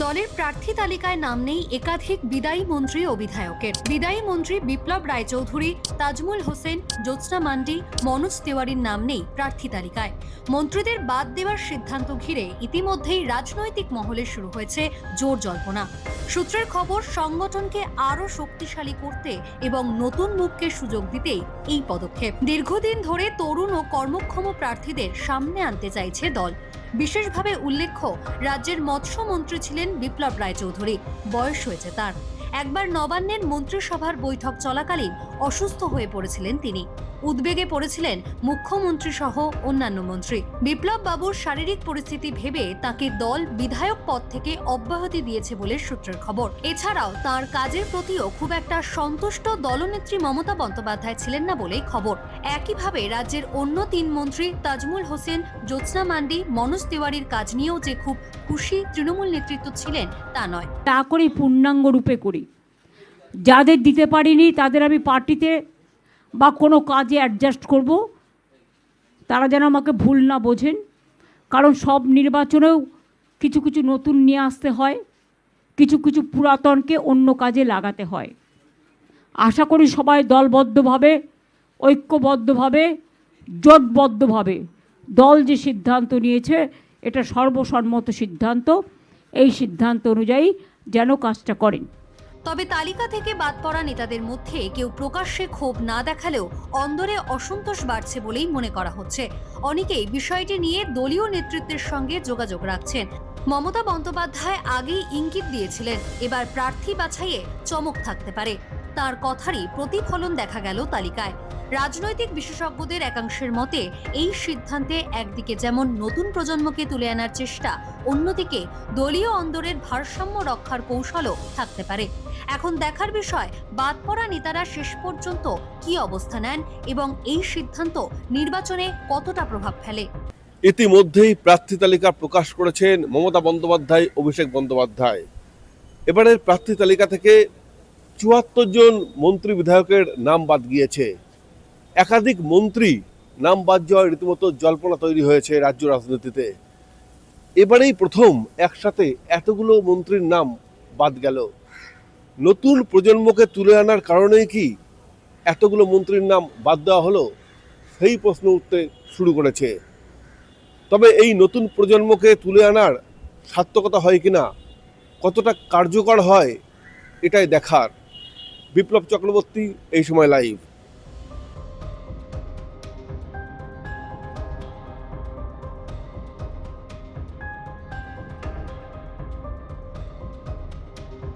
দলের প্রার্থী তালিকায় নাম নেই একাধিক বিদায়ী মন্ত্রী ও বিধায়কের। বিদায়ী মন্ত্রী বিপ্লব রায়চৌধুরী, তাজমুল হোসেন, জ্যোৎস্না মান্ডি, মনোজ তিওয়ারির নাম নেই প্রার্থী তালিকায়। মন্ত্রীদের বাদ দেওয়ার সিদ্ধান্ত ঘিরে ইতিমধ্যেই রাজনৈতিক মহলে শুরু হয়েছে জোর জল্পনা। সূত্রের খবর, সংগঠনকে আরও শক্তিশালী করতে এবং নতুন মুখকে সুযোগ দিতেই এই পদক্ষেপ। দীর্ঘদিন ধরে তরুণ ও কর্মক্ষম প্রার্থীদের সামনে আনতে চাইছে দল। বিশেষভাবে উল্লেখ্য, রাজ্যের মৎস্যমন্ত্রী ছিলেন বিপ্লব রায়চৌধুরী। বয়স হয়েছে তার। একবার নবান্নের মন্ত্রিসভার বৈঠক চলাকালীন অসুস্থ হয়ে পড়েছিলেন তিনি। উদ্বেগে পড়েছিলেন মুখ্যমন্ত্রী সহ অন্যান্য মন্ত্রী। বিপ্লব বাবুর শারীরিক পরিস্থিতি ভেবে তাকে দল বিধায়ক পদ থেকে অব্যাহতি দিয়েছে বলে সূত্রের খবর। এছাড়াও তার কাজের প্রতিও খুব একটা সন্তুষ্ট দলনেত্রী মমতা বন্দ্যোপাধ্যায় ছিলেন না বলেই খবর। একইভাবে রাজ্যের অন্য 3 মন্ত্রী তাজমুল হোসেন, জ্যোৎস্না মান্ডি, মনোজ তিওয়ারির কাজ নিয়েও যে খুব খুশি তৃণমূল নেতৃত্ব ছিলেন তা নয়। তা করি পূর্ণাঙ্গ রূপে করি। যাদের দিতে পারিনি তাদের আমি পার্টিতে বা কোনো কাজে অ্যাডজাস্ট করব, তারা যেন আমাকে ভুল না বোঝেন। কারণ সব নির্বাচনেও কিছু কিছু নতুন নিয়ে আসতে হয়, কিছু কিছু পুরাতনকে অন্য কাজে লাগাতে হয়। আশা করি সবাই দলবদ্ধভাবে, ঐক্যবদ্ধভাবে, জোটবদ্ধভাবে দল যে সিদ্ধান্ত নিয়েছে এটা সর্বসম্মত সিদ্ধান্ত। এই সিদ্ধান্ত অনুযায়ী যেন কাজটা করেন। তবে তালিকা থেকে বাদ পড়া নেতাদের মধ্যে কেউ প্রকাশ্যে ক্ষোভ না দেখালেও অন্দরে অসন্তোষ বাড়ছে বলেই মনে করা হচ্ছে। অনেকেই বিষয়টি নিয়ে দলীয় নেতৃত্বের সঙ্গে যোগাযোগ রাখছেন। মমতা বন্দ্যোপাধ্যায় আগেই ইঙ্গিত দিয়েছিলেন এবার প্রার্থী বাছাইয়ে চমক থাকতে পারে। তার কথারই প্রতিফলন দেখা গেল তালিকায়। রাজনৈতিক বিশেষজ্ঞদের একাংশের মতে এই সিদ্ধান্তে একদিকে যেমন নতুন প্রজন্মকে তুলে আনার চেষ্টা, অন্যদিকে দলীয় অন্দরের ভারসাম্য রক্ষার কৌশলও থাকতে পারে। এখন দেখার বিষয়, বাদ পড়া নেতারা শেষ পর্যন্ত কি অবস্থা নেন এবং এই সিদ্ধান্ত নির্বাচনে কতটা প্রভাব ফেলে। ইতিমধ্যেই প্রার্থী তালিকা প্রকাশ করেছেন মমতা বন্দ্যোপাধ্যায়, অভিষেক বন্দ্যোপাধ্যায়। এবারের প্রার্থী তালিকা থেকে ৭৪ জন মন্ত্রী বিধায়কের নাম বাদ গিয়েছে। একাধিক মন্ত্রী নাম বাদ যাওয়ায় রীতিমতো জল্পনা তৈরি হয়েছে রাজ্য রাজনীতিতে। এবারেই প্রথম একসাথে এতগুলো মন্ত্রীর নাম বাদ গেল। নতুন প্রজন্মকে তুলে আনার কারণেই কি এতগুলো মন্ত্রীর নাম বাদ দেওয়া হলো, সেই প্রশ্ন উঠতে শুরু করেছে। তবে এই নতুন প্রজন্মকে তুলে আনার সার্থকতা হয় কিনা, কতটা কার্যকর হয়, এটাই দেখার। বিপ্লব চক্রবর্তী, এই সময় লাইভ।